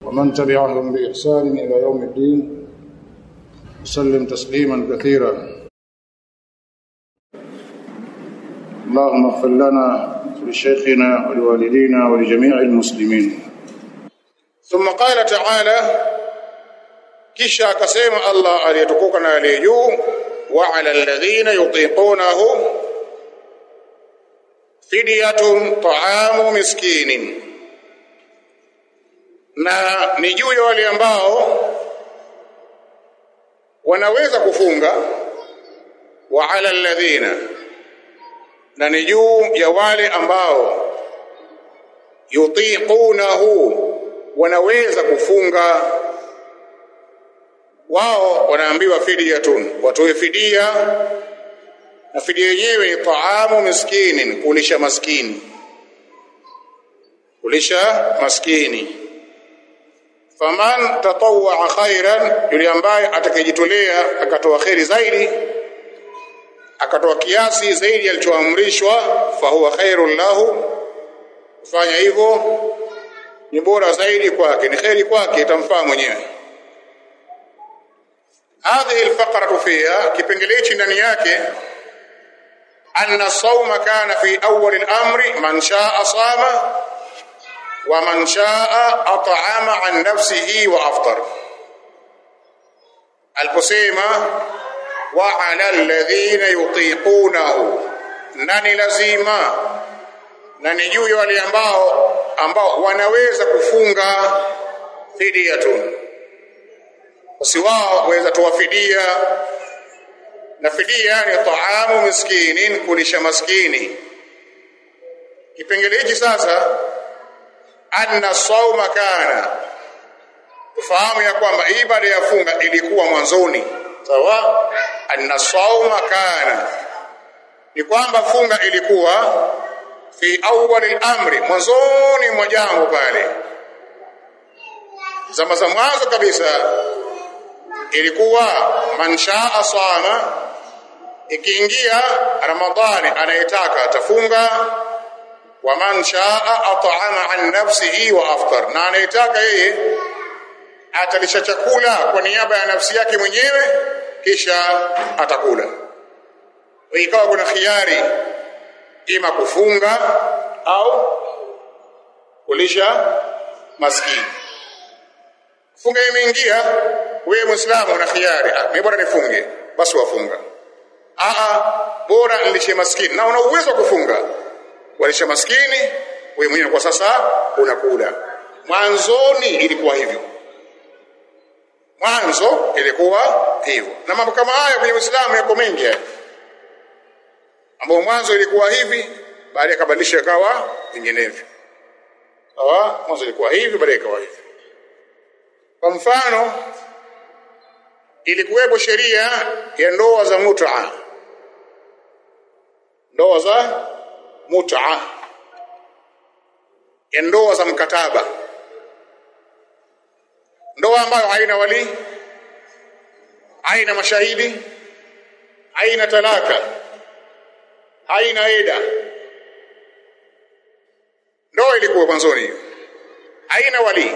ومن تبعهم بإحسان إلى يوم الدين وسلم تسليما كثيرا. اللهم اغفر لنا ولشيخنا ولوالدينا ولجميع المسلمين. ثم قال تعالى kisha akasema Allah aliyetukuka na aliye juu, wa 'ala alladhina yutiqunahu fidyatun ta'amu miskinin, na ni juu ya wale ambao wanaweza kufunga. Wa 'ala alladhina, na ni juu ya wale ambao yutiqunahu, wanaweza kufunga. Wao wanaambiwa fidyatun, watoe fidia, na fidia yenyewe ni ta'amu miskinin, kulisha maskini. Kulisha maskini. Faman tatawwa khairan, yule ambaye atakayejitolea akatoa khairi zaidi, akatoa kiasi zaidi alichoamrishwa, fa huwa khairul lahu, fanya hivyo ni bora zaidi kwake, ni khairi kwake, itamfaa mwenyewe. Hadhihi alfaqratu fiha, kipengele hichi ndani yake, anna sawma kana fi awwal al-amri man shaa sama wa man shaa at'ama an nafsihi wa aftar. Aliposema wa 'ala alladhina yutiqunahu, nani lazima, na ni juu ya wale ambao wanaweza kufunga fidyatun, basi wao waweza toa fidia, na fidia ni ta'amu miskinin, kulisha maskini. Kipengele hiki sasa, anna sawma kana, tufahamu ya kwamba ibada ya funga ilikuwa mwanzoni, sawa. Anna sawma kana, ni kwamba funga ilikuwa fi awwal al-amri, mwanzoni mwa jambo pale, zama za mwanzo kabisa ilikuwa man shaa sama, ikiingia Ramadhani anayetaka atafunga, wa man shaa at'ama an nafsihi wa aftar, na anayetaka yeye atalisha chakula kwa niaba ya nafsi yake mwenyewe kisha atakula. Ikawa kuna khiari, ima kufunga au kulisha maskini. Funga imeingia, wewe Muislamu una khiari, mimi bora nifunge, basi wafunga. Bora nilishe maskini, na una uwezo wa kufunga, walisha maskini, wewe mwenyewe kwa sasa unakula. Mwanzoni ilikuwa hivyo, mwanzo ilikuwa hivyo. Na mambo kama haya kwenye Uislamu yako mengi, ambapo mwanzo ilikuwa hivi, baadaye kabadilisha ikawa vinginevyo. Mwanzo ilikuwa hivi, baadaye ikawa hivi. Kwa mfano, ilikuwepo sheria ya ndoa za mut'a. Ndoa za mut'a, ya ndoa za mkataba, ndoa ambayo haina wali, haina mashahidi, haina talaka, haina eda. Ndoa ilikuwa mwanzoni hiyo, haina wali,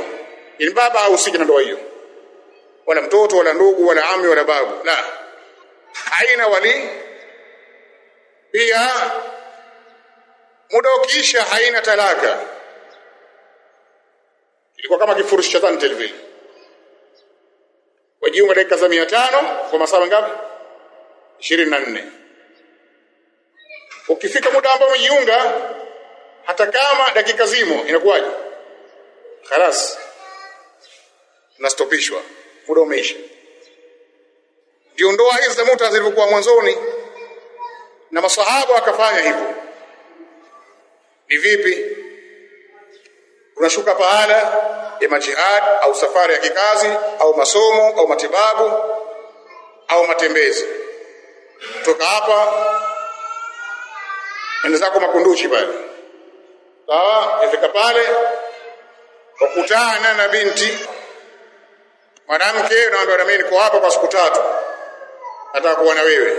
ni baba hahusiki na ndoa hiyo, wala mtoto wala ndugu wala ami wala babu, la, haina wali. Pia muda ukiisha haina talaka, ilikuwa kama kifurushi cha Tantel vile, wajiunga dakika za 500 kwa masaa ngapi? 24. Ukifika muda ambao umejiunga, hata kama dakika zimo, inakuwaje? Khalas, nastopishwa, muda umeisha. Ndio ndoa hizi za muta zilikuwa mwanzoni, na masahaba wakafanya hivyo. Ni vipi? Unashuka pahala ya jihad au safari ya kikazi au masomo au matibabu au matembezi, toka hapa enda zako Makunduchi pale, sawa. Ifika pale wakutana na binti mwanamke, unaambia mimi niko hapa kwa siku 3, nataka kuwa na wewe.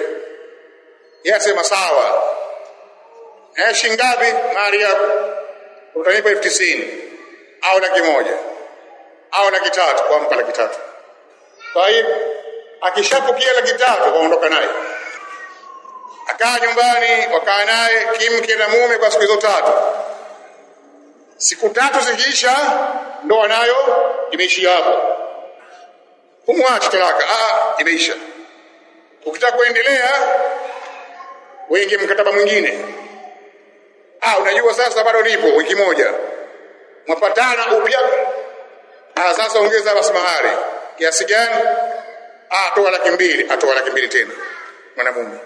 Yasema sawa, shingapi mahari yako? Utanipa 90,000 au 100,000 au 300 kwa mpa 300. Kwa hiyo akishapokea 300 waondoka naye, akaa nyumbani, wakaa naye kimke na mume kwa siku hizo 3. Siku 3 zikiisha ndoa nayo imeishia hapo, kumwacha talaka, imeisha. Ukitaka kuendelea wengi mkataba mwingine, unajua sasa bado nipo wiki moja, mwapatana upya, sasa ongeza basi mahari kiasi gani, toa 200,000, atoa 200,000 tena mwanamume.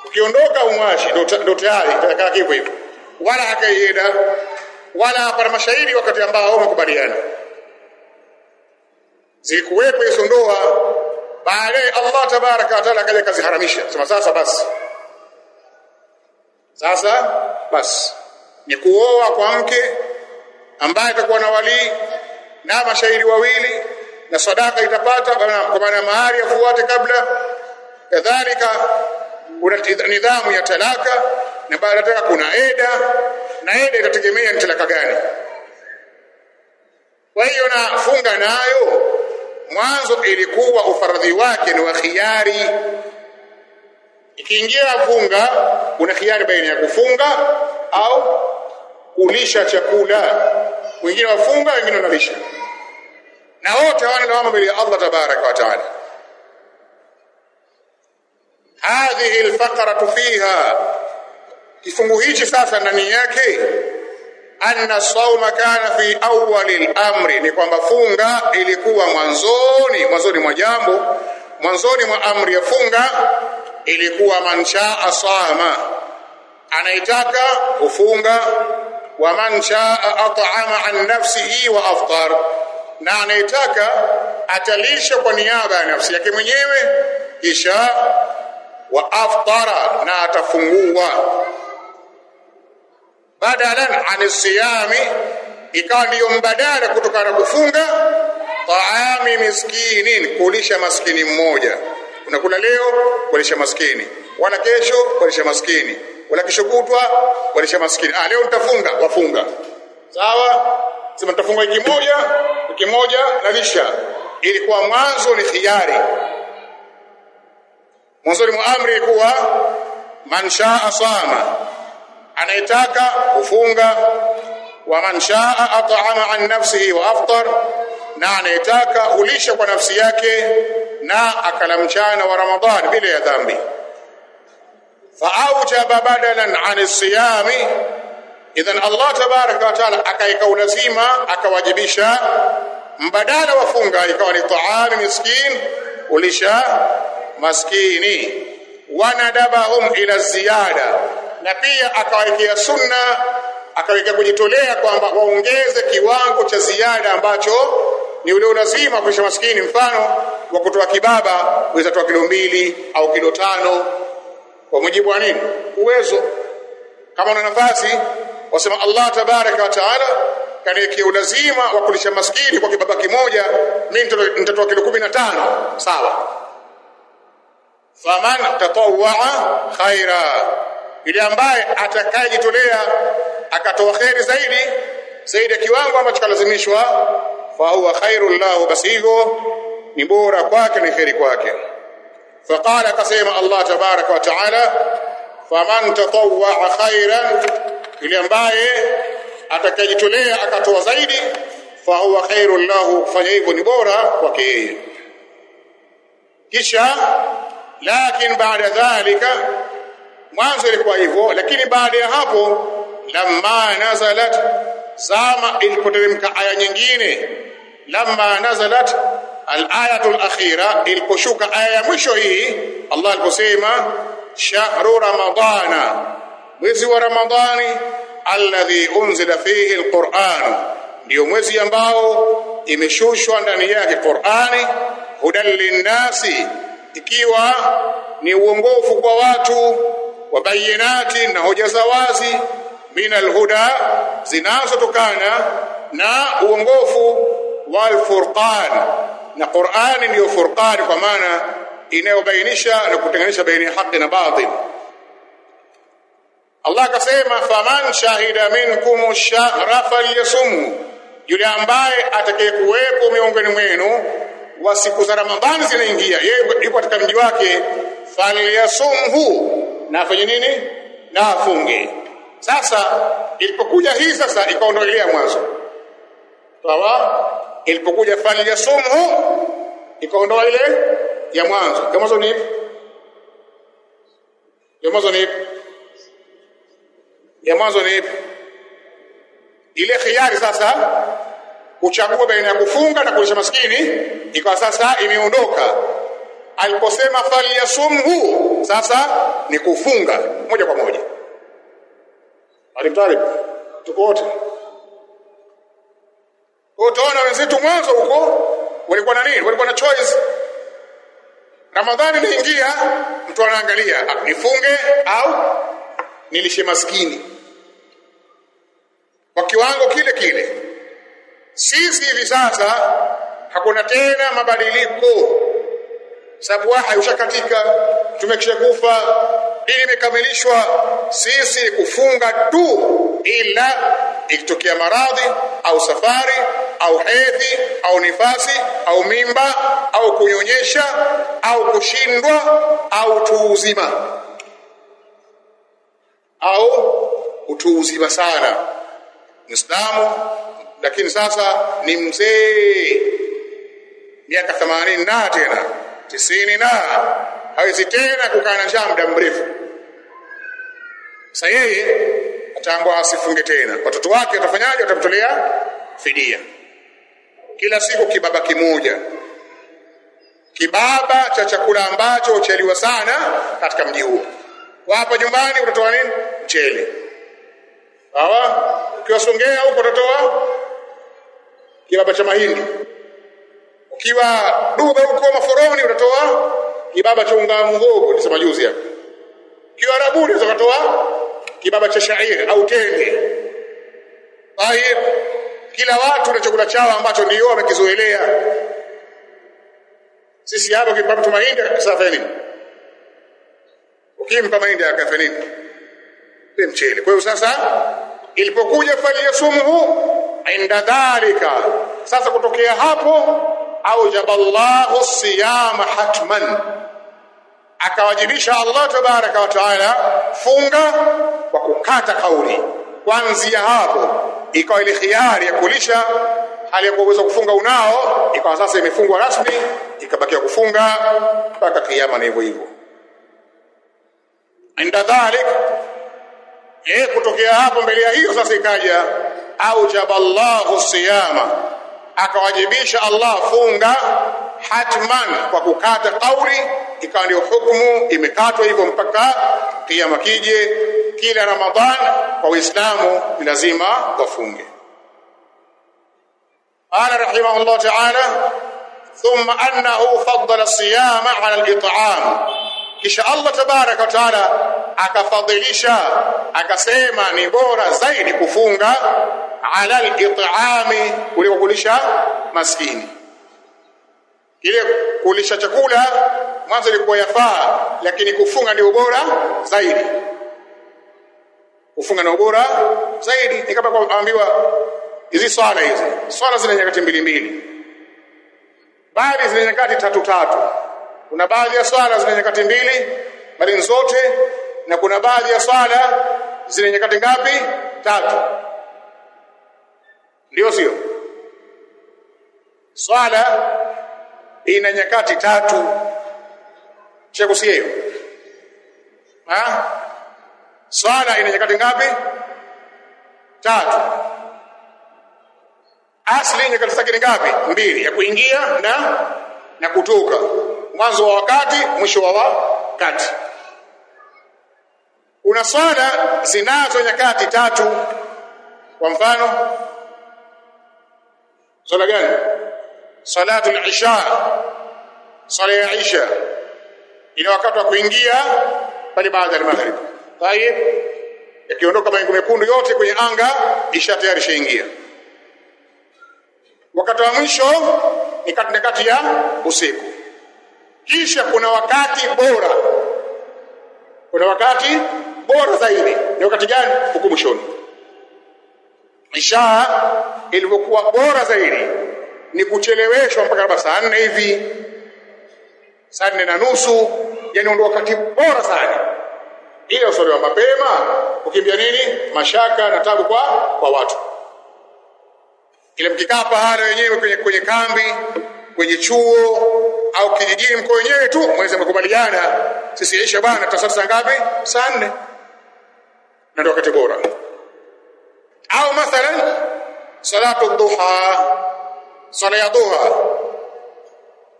Ukiondoka umwashi ndo tayari itakaa hivyo hivyo, wala hakaienda wala hapana mashahidi wakati ambao wamekubaliana. Zilikuwepo hizo ndoa, baadaye Allah tabaraka wa taala akaja kaziharamisha, sema sasa basi ni kuoa kwa mke ambaye atakuwa na wali na mashahidi 2 na sadaka itapata, kwa maana mahari yafuate kabla. Kadhalika kuna nidhamu ya talaka, na baada kuna eda, na eda itategemea ni talaka gani. Kwa hiyo na funga nayo mwanzo ilikuwa ufaradhi wake ni wa khiari. Ikiingia funga una khiari baina ya kufunga au kulisha chakula. Wengine wafunga, wengine wanalisha, na wote hawana lawama mbele ya Allah tabaraka wa taala. Hadhihi alfaqratu fiha, kifungu hichi sasa ndani yake, anna sawma kana fi awwali al-amri, ni kwamba funga ilikuwa mwanzoni mwa jambo, mwanzoni mwa amri ya funga ilikuwa man shaa sama, anaitaka ufunga, wa man shaa at'ama an nafsihi wa aftar, na anaitaka atalisha kwa niaba ya nafsi yake mwenyewe kisha wa aftara, na atafungua. Badalan an siyami, ikawa ndiyo mbadala kutokana na kufunga, taami miskinin, kulisha maskini mmoja. Unakula leo kulisha maskini, wala kesho kulisha maskini, wala kesho kutwa kulisha maskini. Leo nitafunga, wafunga sawa, sema nitafunga wiki moja nalisha. Ilikuwa mwanzo ni khiari, mwanzoni mwa amri ilikuwa man shaa sama, anaitaka ufunga, wa man shaa at'ama an nafsihi wa aftar, na anaitaka ulisha kwa nafsi yake na akala mchana wa Ramadhani bila ya dhambi. Fa aujaba badalan an siyami, idhan Allah tabaraka wa taala akaika ulazima, akawajibisha mbadala wa funga ikawa ni ta'am miskin, ulisha maskini. Wanadabahum ila ziyada, na pia akawekea sunna, akaweka kujitolea kwamba waongeze kiwango cha ziada ambacho ni ule lazima kulisha maskini. Mfano wa kutoa kibaba, waweza toa kilo 2 au kilo 5 kwa mujibu wa nini? Uwezo. Kama una nafasi, wasema Allah tabaraka wa taala kaniwekea ulazima wa kulisha maskini kwa kibaba kimoja, mimi nitatoa kilo 15, sawa. Faman tatawwa khaira, yule ambaye atakayejitolea akatoa khairi zaidi ya kiwango ambacho kalazimishwa, fa huwa khairul lahu, basi hivyo ni bora kwake, ni khairi kwake. Faqala, kasema Allah tabaraka wa taala, faman tatawwa khairan, yule ambaye atakayejitolea akatoa zaidi, fa huwa khairul lahu, kufanya hivyo ni bora kwake yeye. Kisha lakini baada dhalika, mwanzo ilikuwa hivyo, lakini baada ya hapo, lamma nazalat, zama ilipoteremka aya nyingine, lamma nazalat al-ayatul akhira, iliposhuka aya ya mwisho hii, Allah aliposema shahru ramadana, mwezi wa Ramadhani, alladhi unzila fihi al-Qur'an, ndio mwezi ambao imeshushwa ndani yake Qur'ani, hudan linnasi, ikiwa ni uongofu kwa watu, wa bayinati, na hoja za wazi, min alhuda, zinazotokana na uongofu, wal furqan, na Qur'ani ndio furqan, kwa maana inayobainisha na kutenganisha baina ya haki na batil. Allah akasema faman shahida minkum ash-shahra falyasum, yule ambaye atakayekuwepo miongoni mwenu wa siku za Ramadhani zinaingia, yeye yuko katika mji wake, falyasumhu, na afanye nini? Na afunge. Sasa ilipokuja hii sasa ikaondolewa mwanzo. Sawa? Ilipokuja falyasumhu ikaondoa ile ya mwanzo. Ya mwanzo ni ipi? Ya mwanzo ni ipi? Ya mwanzo ni ipi? Ile khiari sasa kuchagua baina ya kufunga na kulisha maskini ikawa sasa imeondoka. Aliposema falyasumhu sasa ni kufunga moja kwa moja. Alimtalib tuko wote. Utaona wenzetu mwanzo huko walikuwa na nini? Walikuwa na choice. Ramadhani inaingia, mtu anaangalia nifunge au nilishe maskini. Kwa kiwango kile kile. Sisi hivi sasa hakuna tena mabadiliko. Sababu hayushakatika, tumekisha kufa, dini imekamilishwa. Sisi kufunga tu, ila ikitokea maradhi au safari au hedhi au nifasi au mimba au kunyonyesha au kushindwa au utu uzima au utu uzima sana Muislamu, lakini sasa ni mzee miaka 80 na tena 90 na hawezi tena kukaa na njaa muda mrefu. Sasa yeye ataambiwa asifunge tena. Watoto wake watafanyaje? Watamtolea fidia. Kila siku kibaba kimoja, kibaba cha chakula ambacho hucheliwa sana katika mji huu. Hapa nyumbani utatoa nini? Mchele. Sawa? Ukiwa Songea huko utatoa kibaba cha mahindi. Ukiwa Duba huko Maforoni utatoa kibaba cha unga muhogo, nisema juzi hapa. Ukiwa Arabuni utatoa kibaba cha shairi au tende. Tayeb, kila watu na chakula chao ambacho ndio wamekizoelea. Sisi hapa kibaba cha mahindi sasa nini? Ukimpa mahindi akafa nini? Pe mchele. Kwa hiyo sasa ilipokuja falyasumhu inda dhalika, sasa kutokea hapo au jaballahu siyama hatman, akawajibisha Allah tabaraka wa taala funga kwa kukata kauli. Kuanzia hapo ikawa ile khiari ya kulisha hali ya kuweza kufunga unao, ikawa sasa imefungwa rasmi, ikabakia kufunga mpaka kiyama na hivyo hivyo. Inda dhalik, kutokea hapo mbele ya hiyo sasa ikaja au jaballahu siyama, akawajibisha Allah funga hatman kwa kukata kauli, ikawa ndio hukumu imekatwa hivyo mpaka kiyama kije. Kila Ramadhan kwa Uislamu ni lazima wafunge. Qala rahimahullah ta'ala thumma annahu faddala as-siyama 'ala al-it'am, kisha Allah tabaraka wa taala akafadhilisha akasema ni bora zaidi kufunga ala al-it'ami, kuliko kulisha maskini. Ile kulisha chakula mwanzo ilikuwa yafaa, lakini kufunga ndio bora zaidi. Kufunga ndio bora zaidi. Ni kama kuambiwa hizi swala zina nyakati mbili, baadhi zina nyakati tatu. Kuna baadhi ya swala zina nyakati mbili bali zote, na kuna baadhi ya swala zina nyakati ngapi? 3. Ndio sio? Swala ina nyakati 3. Chakusikia hiyo? Swala ina nyakati ngapi? 3. Asli nyakati zake ni ngapi? 2, ya kuingia na kutoka. Mwanzo wa wakati, mwisho wa wakati. Kuna swala zinazo nyakati 3. Kwa mfano, swala gani? Salatul Isha. Swala ya Isha ina wakati wa kuingia pale baada ya maghrib. Tayeb, yakiondoka mawingu mekundu yote kwenye anga, Isha tayari ishaingia. Wakati wa mwisho ni kati ya usiku. Kisha kuna wakati bora. Kuna wakati bora zaidi. Ni wakati gani? Huko mwishoni. Isha ilivyokuwa bora zaidi ni kucheleweshwa mpaka saa 4 hivi, saa 4:30, yani ndio wakati bora sana. Ile usaliwa mapema ukimbia nini? Mashaka na tabu kwa watu. Ile mkikaa pahala wenyewe kwenye kambi, kwenye chuo au kijijini mko wenyewe tu, mweze mkubaliana sisi Isha bwana tutasali saa ngapi? Saa 4. Na ndio wakati bora. Au mathalan salatu duha, sala ya duha.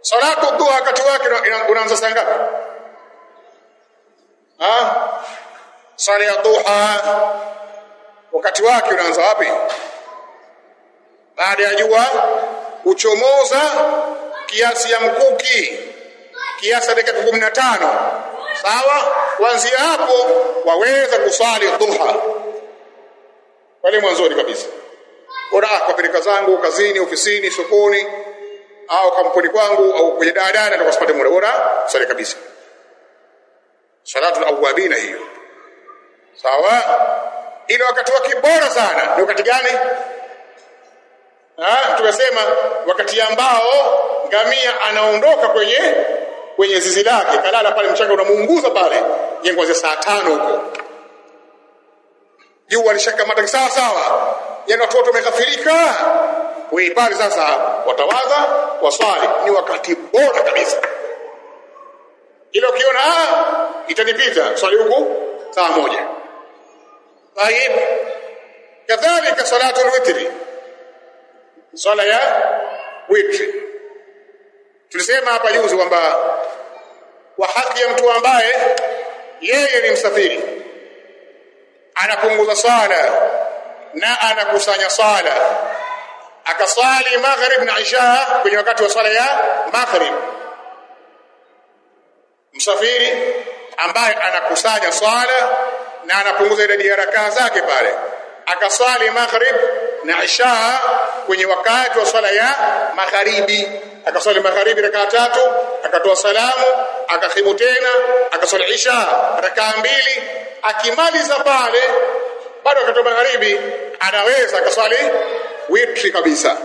Salatu duha wakati wake unaanza saa ngapi? Sala ya duha wakati wake unaanza wapi? Baada ya jua kuchomoza kiasi ya mkuki, kiasi dakika 15. Sawa? Kuanzia hapo waweza kusali duha. Pale mwanzoni kabisa. Bora kwa pirika zangu kazini, ofisini, sokoni au kampuni kwangu au kwenye daladala ndio kusipate muda bora sali kabisa. Salatu al-awwabina hiyo. Sawa? Ile wakati wake bora sana. Ni wakati gani? Tunasema wakati ambao ngamia anaondoka kwenye zizi lake, kalala pale, mchanga unamuunguza pale, yengo kuanzia saa 5 huko. Jua alishakamata sawa. Yaani watu wote wamekafirika. Wewe pale sasa watawadha, waswali, ni wakati bora kabisa. Ile ukiona itanipita swali huku saa 1. Tayeb. Kadhalika salatu al-witri. Swala ya witri. Tulisema hapa juzi kwamba kwa haki ya mtu ambaye yeye ni msafiri, anapunguza swala na anakusanya swala, akaswali maghrib na isha kwenye wakati wa swala ya maghrib. Msafiri ambaye anakusanya swala na anapunguza idadi ya rakaa zake pale, akaswali maghrib na isha kwenye wakati wa swala ya magharibi, akaswali magharibi rakaa 3, akatoa salamu, akakhimu tena, akaswali isha rakaa 2, akimaliza pale bado akatoa magharibi, anaweza akaswali witri kabisa.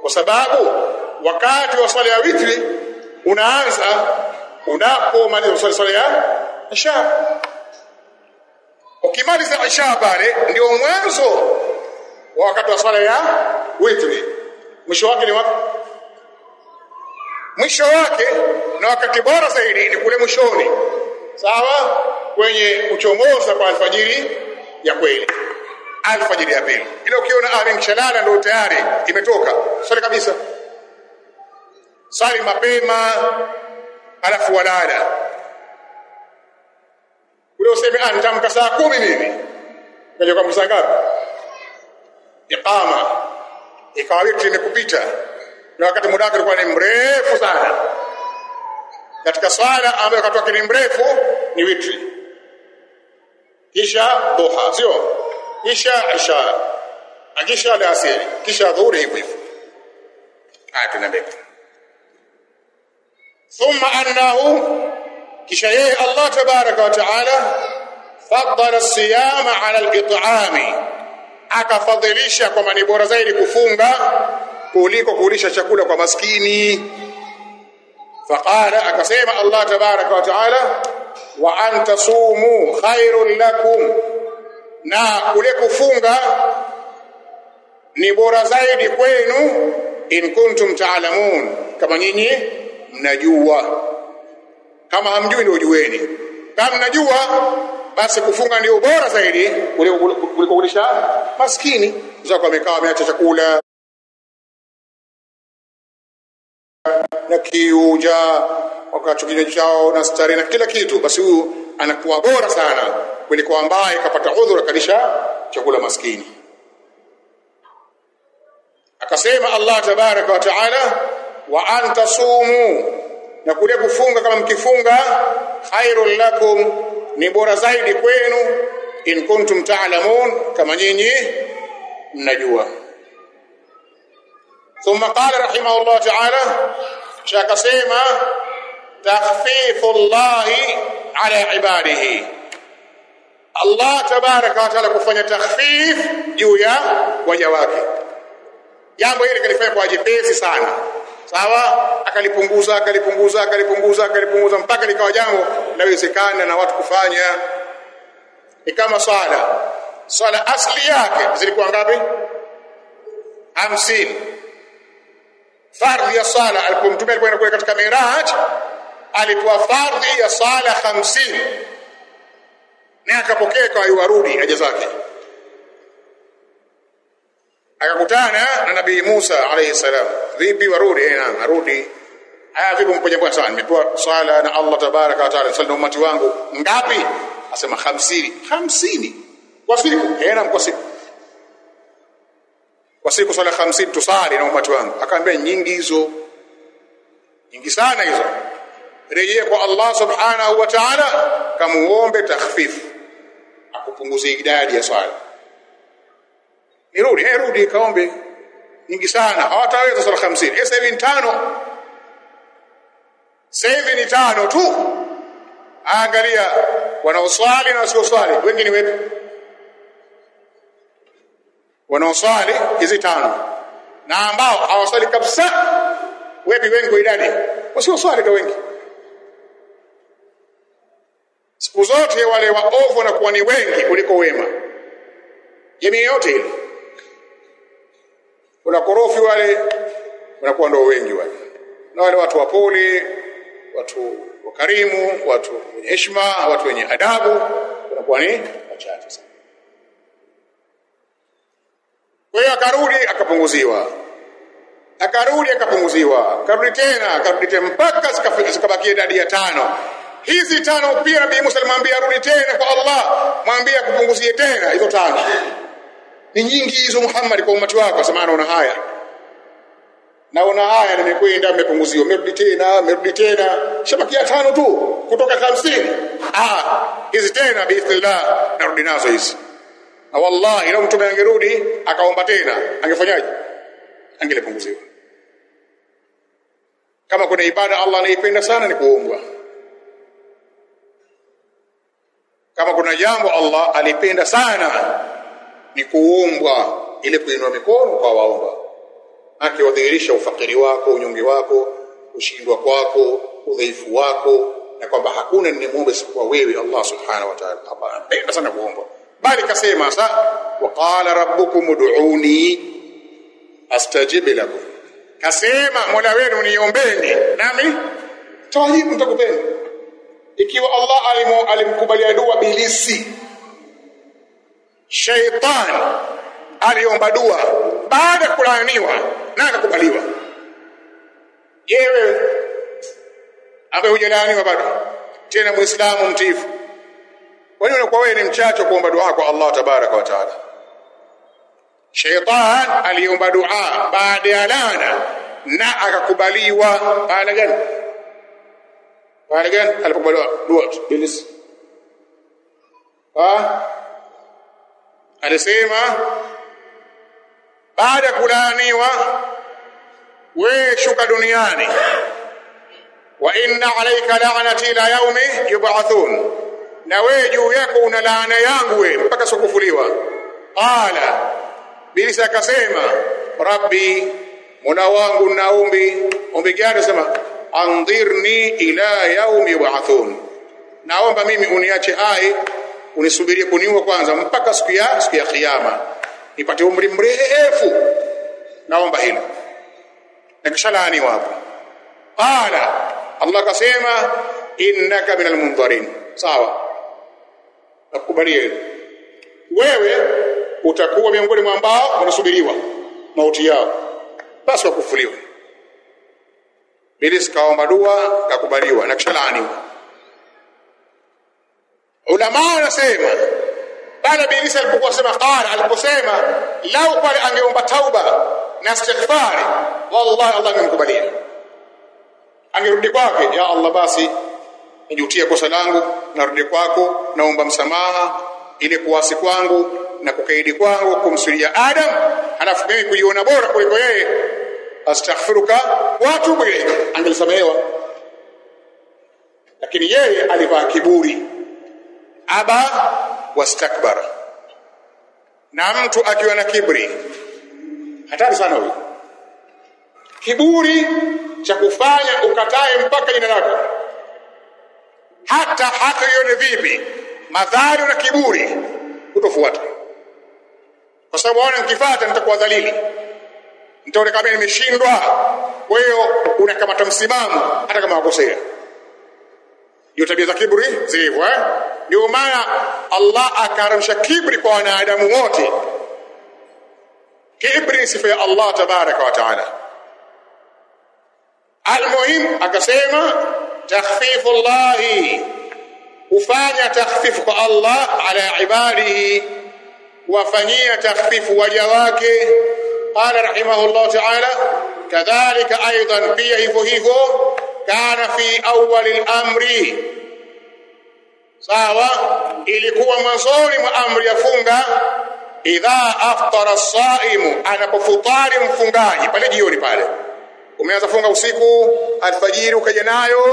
Kwa sababu wakati wa swala ya witri unaanza unapomaliza swala ya isha. Ukimaliza isha pale ndio mwanzo wa wakati wa swala ya witri. Mwisho wake ni wapi? Mwisho wake na wakati bora zaidi ni kule mwishoni. Sawa? Kwenye kuchomoza kwa alfajiri ya kweli. Alfajiri ya pili. Ile ukiona mshalala ndio tayari imetoka. Swali kabisa. Swali mapema alafu walala. Ule useme nitamka saa 10 mimi. Kaje kwa msaa ngapi? Iqama. Ikawa witri imekupita. Na wakati muda wake ulikuwa ni mrefu sana. Katika swala ambayo wakati wake ni mrefu ni witri. Kisha duha, sio? Kisha isha. Kisha alasiri, kisha dhuhuri hivyo. Tunaambia. Thumma annahu kisha yeye Allah tabaraka wa taala faddala as-siyama ala al-it'ami, akafadhilisha kwamba ni bora zaidi kufunga kuliko kulisha chakula kwa maskini. Faqala, akasema Allah tabaraka wa taala, wa antasumu khairul lakum, na kule kufunga ni bora zaidi kwenu, in kuntum ta'lamun, kama nyinyi mnajua. Kama hamjui ndio jueni. Kama mnajua basi kufunga ndio bora zaidi kuliko kulisha maskini. Zako wamekaa wameacha chakula na kiuja wakati kinywa chao na stari na kila kitu, basi huyu anakuwa bora sana kuliko ambaye kapata udhuru kalisha chakula maskini. Akasema Allah tabaraka wa taala, wa antasumu, na kule kufunga kama mkifunga, khairul lakum, ni bora zaidi kwenu, in kuntum ta'lamun, kama nyinyi mnajua. Thumma qala rahimahullah ta'ala, akasema takhfifullahi ala ibadihi, Allah tabaraka wa taala kufanya takhfif juu ya waja wake. Jambo hili kalifanya kwa jepesi sana. Sawa? Akalipunguza mpaka likawa jambo linawezekana na watu kufanya. Ni kama swala asli yake zilikuwa ngapi? 50. Fardhi ya sala alipomtumia alipoenda kule katika Miraj, alipewa fardhi ya sala 50. Na akapokea kwa yuarudi aje zake. Akakutana na Nabii Musa alayhi salam. Vipi warudi? Naam, arudi. Vipi mpoja kwa sana? Nimepewa swala na Allah tabaraka wa taala, swala umati wangu ngapi? Asema 50. 50 kwa siku. Naam, kwa siku. Kwa siku swala 50 tusali na umati wangu. Akaambia nyingi hizo. Nyingi sana hizo. Rejea kwa Allah subhanahu wa ta'ala kamuombe takhfif. Akupunguzie idadi ya swala. Rudi kaombe. Nyingi sana. Hawataweza swala 50. Sasa hivi ni 5. Sasa hivi ni 5 tu. Angalia wanaoswali na wasioswali. Wengi ni wepi? Wanaoswali hizi 5. Na ambao hawaswali kabisa. Wepi wengi kwa idadi? Wasioswali kwa wengi. Siku zote wale waovu na kuwa ni wengi kuliko wema. Jamii yote ile. Kuna korofi wale wanakuwa ndio wengi wale. Na wale watu wapole, watu wakarimu, watu wenye heshima, watu wenye adabu wanakuwa ni wachache sana. Kwa hiyo akarudi akapunguziwa. Karudi tena mpaka zikabakia idadi ya 5. Hizi 5 pia Nabii Musa alimwambia rudi tena kwa Allah, mwambie kupunguzie tena hizo 5. Ni nyingi hizo Muhammad kwa umati wako. Sema naona haya nimekwenda nimepunguziwa, merudi tena shabakia 5 tu kutoka 50. Hizi tena biidhnillah narudi nazo hizi. Na wallahi leo mtume angerudi akaomba tena angefanyaje? Angelipunguziwa. Kama kuna ibada Allah anaipenda sana ni kuomba. Kama kuna jambo Allah alipenda sana ni kuomba, ile kuinua mikono kwa waomba. Akiwadhihirisha ufakiri wako, unyonge wako, kushindwa kwako, udhaifu wako, na kwamba hakuna nimuombe isipokuwa wewe Allah subhanahu wa ta'ala. Allah anapenda sana kuomba. Bali kasema waqala rabbukum ud'uni astajib lakum. Kasema Mola wenu niombeni nami tawajibu nitakupeni. Ikiwa Allah alimkubalia dua Ibilisi, Shaytan aliomba dua baada ya kulaaniwa na akakubaliwa. Yewe ambaye hujalaaniwa bado tena Muislamu mtiifu, kwa nini unakuwa wewe ni mchache kuomba dua kwa Allah tabaraka wa taala? Shaytan aliomba dua baada ya laana na akakubaliwa. Baada gani alipokubaliwa dua Ibilisi? Alisema baada ya kulaaniwa, wewe shuka duniani, wa inna alayka la'nati ila yawmi yub'athun, na wewe juu yako una laana yangu wewe mpaka sokufuliwa. Qala, Ibilisi akasema, rabbi, Mola wangu ombi gani? Sema andhirni ila yawmi yub'athun, naomba mimi uniache hai, unisubirie kuniua kwanza mpaka siku ya kiyama, nipate umri mrefu, naomba hilo. Na kisha laaniwa hapo. Qala, Allah kasema innaka minal mundharin. Sawa, nakubalia wewe utakuwa miongoni mwa ambao wanasubiriwa mauti yao, basi wakufuliwa. Ibilisi kaomba dua kakubaliwa na kisha laaniwa. Ulama wanasema baada Ibilisi aliposema lau pale angeomba tauba na istighfari, wallahi Allah angemkubalia. Angerudi kwake, ya Allah, basi nijutie kosa langu, narudi kwako, naomba msamaha ile kuasi kwangu na kukaidi kwangu kumsulia Adam, halafu mimi kujiona bora kuliko yeye, astaghfiruka wa atubu ilayk. Angelisamehewa, lakini yeye alivaa kiburi, aba wastakbara. na mtu akiwa na kiburi, hatari sana huyo. Kiburi cha kufanya ukatae mpaka jina lako, hata ione vipi, madhari na kiburi kutofuata, kwa sababu wana nikifuata nitakuwa dhalili, nitaonekana kama nimeshindwa. Kwa hiyo unakamata msimamo hata kama wakosea. Hiyo tabia za kiburi zilivyo, ndio maana Allah akaramsha kiburi kwa wanadamu wote. Kiburi ni sifa ya Allah tabaraka wa taala. Almuhim akasema takhfifullahi, ufanya takhfifu kwa Allah ala ibadihi, wafanyia takhfifu waja wake. Qala rahimahullah ta'ala kadhalika aidan, pia hivyo kana fi awwal al-amri, sawa, ilikuwa mwanzoni mwa amri ya funga. Idha aftara as-saimu, anapofutari mfungaji pale jioni, pale umeanza funga usiku, alfajiri ukaja nayo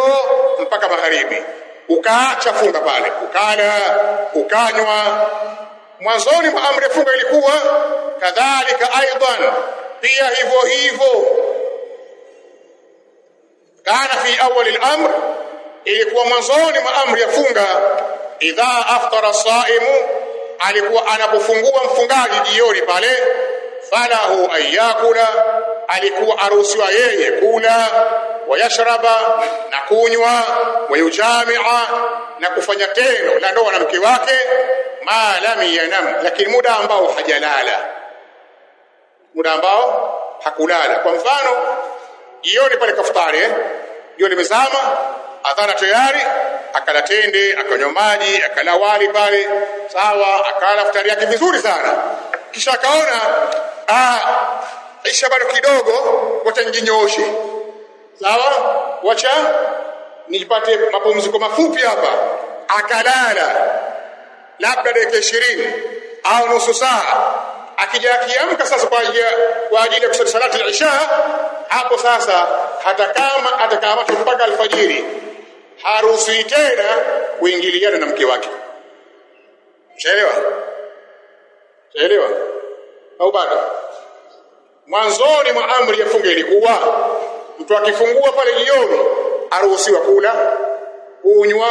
mpaka magharibi, ukaacha funga pale, ukala ukanywa, mwanzoni mwa amri ya funga ilikuwa kadhalika aidan, pia hivyo kana fi awwal al-amr, ilikuwa mwanzoni mwa amri ya funga. Idha aftara as-saimu, alikuwa anapofungua mfungaji jioni pale, falahu ayakula, alikuwa aruhusiwa yeye kula, wayashraba, na kunywa, wayujamia, na kufanya tendo la ndoa na mke wake, ma lam yanam, lakini muda ambao hajalala, muda ambao hakulala. Kwa mfano jioni pale kafutari, jioni limezama, adhana tayari, akala tende, akanywa maji, akala wali pale, sawa, akala futari yake vizuri sana, kisha akaona Isha bado kidogo, wacha njinyooshe, sawa, wacha nipate mapumziko mafupi hapa. Akalala labda dakika 20 au nusu saa, akija akiamka sasa kwa ajili ya kusali salati al-isha, hapo sasa hata kama atakamatwa mpaka alfajiri, haruhusi tena kuingiliana na mke wake. Unaelewa au bado? Mwanzoni mwa amri ya funga ilikuwa mtu akifungua pale jioni aruhusiwa kula, kunywa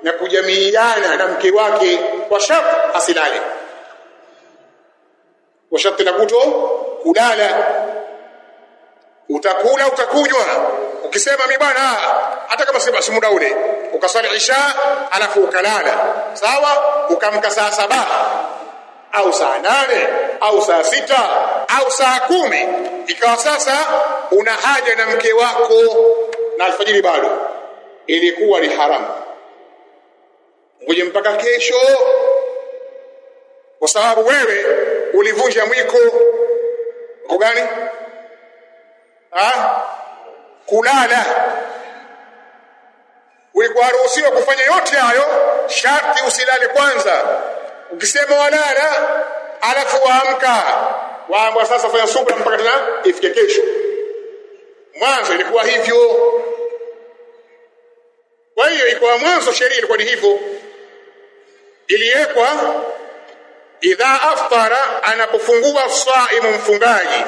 na kujamiiana na mke wake, kwa sharti asilale, kwa sharti la kuto kulala. Utakula utakunywa, ukisema mimi bwana hata kama si muda ule, ukasali isha alafu ukalala, sawa, ukamka saa 7 au saa 8 au saa 6 au saa 10, ikawa sasa una haja na mke wako na alfajiri bado, ilikuwa ni haramu ngoje mpaka kesho, kwa sababu wewe ulivunja mwiko. Kwa gani? Kulala. Ulikuwa ruhusiwa kufanya yote hayo, sharti usilale kwanza. Ukisema walala alafu waamka, waambwa sasa fanya subra mpaka tena ifike kesho. Mwanzo ilikuwa hivyo. Kwa hiyo ilikuwa mwanzo, sheria ilikuwa ni hivyo, iliwekwa idha aftara, anapofungua saimu mfungaji,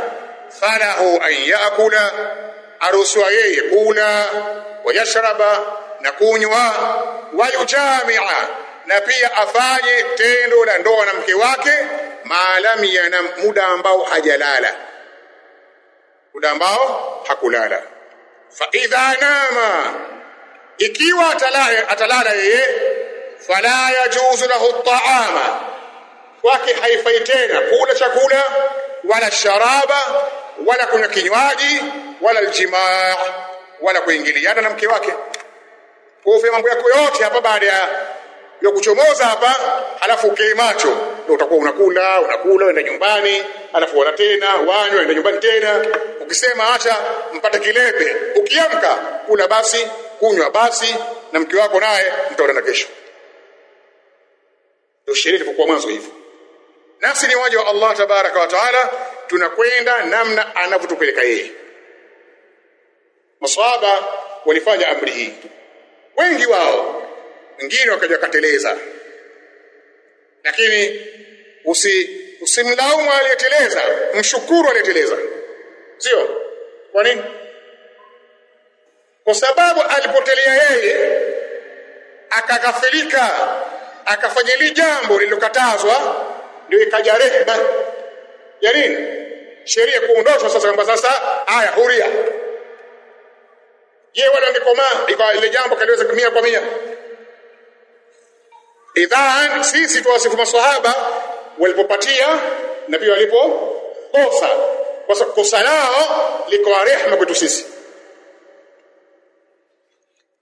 falahu an yaakula, aruhusiwa yeye kula, wayashraba, na kunywa, wayujamia, na pia afanye tendo la ndoa na mke wake, maalami yana muda ambao hajalala, muda ambao hakulala. Fa idha nama, ikiwa atalala yeye, fala yajuzu lahu at-ta'ama, kwake haifai tena kula chakula wala sharaba wala kunywa kinywaji wala aljimaa wala kuingiliana na mke wake. Kwa mambo yako yote hapa baada ya kuchomoza hapa, halafu ukae macho, ndio utakuwa unakula unaenda nyumbani, halafu wala tena wanywe unaenda nyumbani tena. Ukisema acha mpate kilepe, ukiamka kula basi, kunywa basi, na mke wako naye mtaona kesho. Ndio sheria ilipokuwa mwanzo hivyo. Nafsi ni waja wa Allah tabaraka wa taala, tunakwenda namna anavyotupeleka yeye. Maswahaba walifanya amri hii, wengi wao, wengine wakaja kateleza, lakini usimlaumu aliyeteleza, mshukuru aliyeteleza. Sio? Kwa nini? Kwa sababu alipotelea yeye akaghafilika, akafanya ile jambo lililokatazwa, ndio ikaja rehema ya nini? Sheria kuondoshwa sasa, kwamba sasa haya huria. Yeye wala angekomaa ikawa ile jambo kaliweza 100%. Idhan sisi tuwasifu maswahaba walipopatia na pia walipokosa, kwa sababu kosa lao liko rehema kwetu sisi.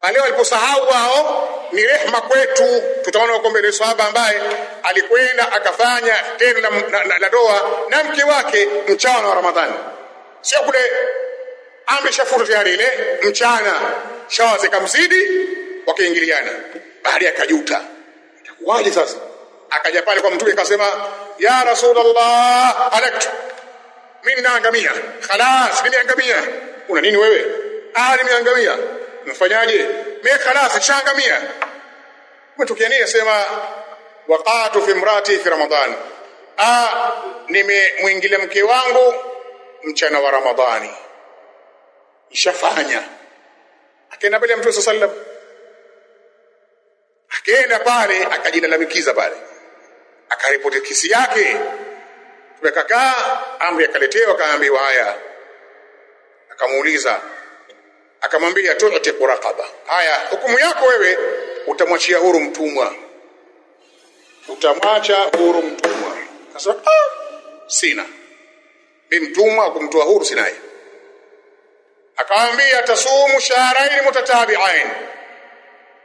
Wale waliposahau wao ni rehema kwetu. Tutaona kwa mbele sahaba ambaye alikwenda akafanya tendo la ndoa na mke wake mchana wa Ramadhani. Sio kule ameshafuta tayari, ile mchana shawa zikamzidi wakaingiliana, baadaye akajuta. Itakuwaje sasa? Akaja pale kwa Mtume akasema, ya Rasulullah, halaktu, mimi naangamia, khalas nimeangamia. Una nini wewe? Nimeangamia. Mfanyaje? Mimi khalas nishaangamia. Umetokea nini? Sema waqatu fi imrati fi Ramadhan, nimemwingilia mke wangu mchana wa Ramadhani, nishafanya. Akaenda mbele ya Mtume sallallahu alaihi wasallam, akaenda pale akajilalamikiza pale, akaripoti kesi yake. Tukakaa, amri akaletewa, akaambiwa haya. Akamuuliza, akamwambia tu'ti raqaba, haya hukumu yako wewe, utamwachia huru mtumwa, utamwacha huru mtumwa. Akasema sina mimi mtumwa, kumtoa huru sina. Akamwambia tasumu shahrayn mutatabi'ain,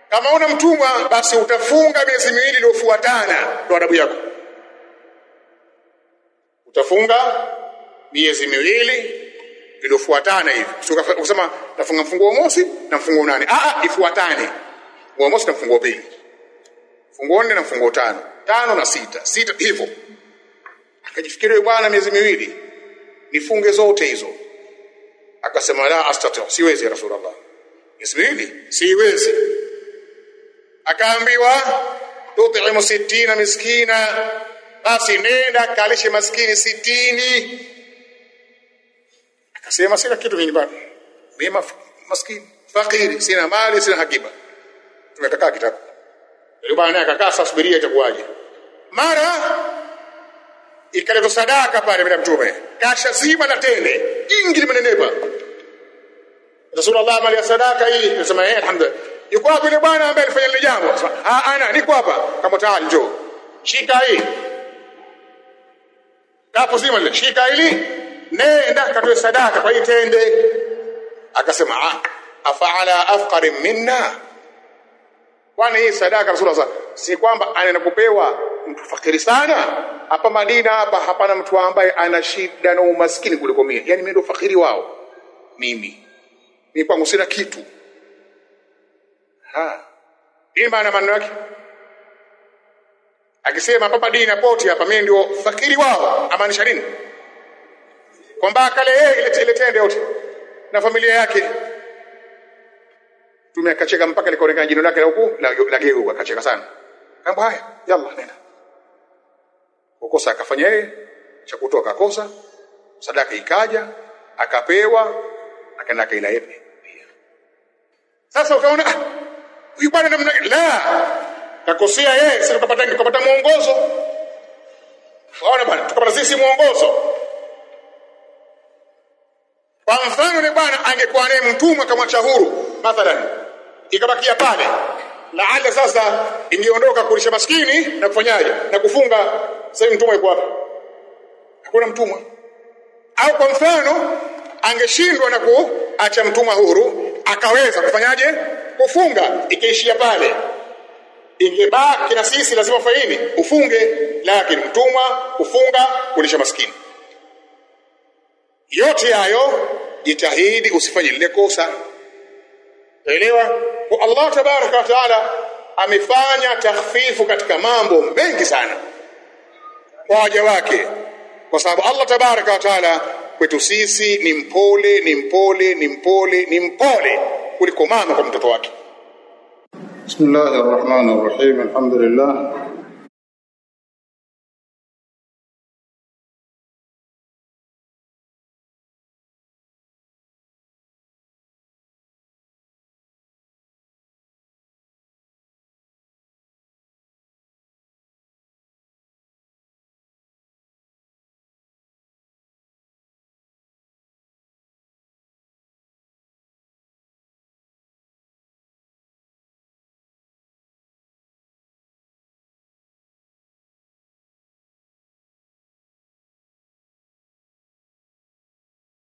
kama una mtumwa basi utafunga miezi miwili iliyofuatana, ndio adabu yako. Utafunga miezi miwili iliyofuatana hivi. Ukisema nafunga mfunguo mosi na mfunguo 8, ifuatane. Mfunguo mosi na mfunguo pili, mfunguo 4 na mfunguo 5, 5 na 6 hivyo. Akajifikiria, bwana miezi miwili nifunge zote hizo. Akasema la astati, siwezi ya Rasulullah, miezi miwili siwezi. Akaambiwa tut'imu 60 miskina, basi nenda kalishe maskini 60. Akasema sina kitu mimi bado, mimi maskini fakiri, sina mali, sina hakiba. Tumekakaa kitako yule bwana, akakaa sasa, subiria itakuwaje. Mara ikaleta sadaka pale bila Mtume, kasha zima la tende jingi limenenepa. Rasulullah mali sadaka hii, anasema alhamdulillah. Yuko wapi yule bwana ambaye alifanya ile jambo? Ana niko hapa. Kama tayari njoo, shika hii kapo zima ile, shika hili, nenda katoe sadaka kwa hii tende. Akasema afa'ala afqar minna, kwani hii sadaka Rasulullah si kwamba anaenda kupewa mtu fakiri sana? Hapa Madina hapa hapana mtu ambaye ana shida na umaskini kuliko mimi. Yani mimi ndo fakiri wao. Mimi kwangu sina kitu. Nini maana maneno yake? Akisema hapa Madina poti hapa mimi ndio fakiri wao, amaanisha nini? Kwamba akale yeye ile tende yote na familia yake. Tumekacheka mpaka likaonekana jino lake la huku la geu, akacheka sana. Kamba haya, yalla nenda. Kukosa akafanya yeye, cha kutoka kosa, sadaka ikaja, akapewa, akaenda kaila yepe. Sasa ukaona huyu bwana namna la kakosea yeye, sasa tukapata muongozo. Waona bwana, tukapata sisi muongozo. Kwa mfano ni bwana angekuwa naye mtumwa kamwacha huru mathalan, ikabakia pale, laala sasa ingeondoka kulisha maskini na kufanyaje na kufunga. Sasa mtumwa yuko wapi? Hakuna mtumwa. Au kwa mfano angeshindwa na kuacha mtumwa huru, akaweza kufanyaje kufunga, ikaishia pale, ingebaki na sisi lazima faini ufunge, lakini mtumwa kufunga kulisha maskini. Yote hayo jitahidi usifanye lile kosa. Elewa, kwa Allah tabaraka wa taala amefanya takhfifu katika mambo mengi sana kwa waja wake, kwa sababu Allah tabaraka wa taala kwetu sisi ni mpole kuliko mama kwa mtoto wake. Bismillahirrahmanirrahim. Alhamdulillah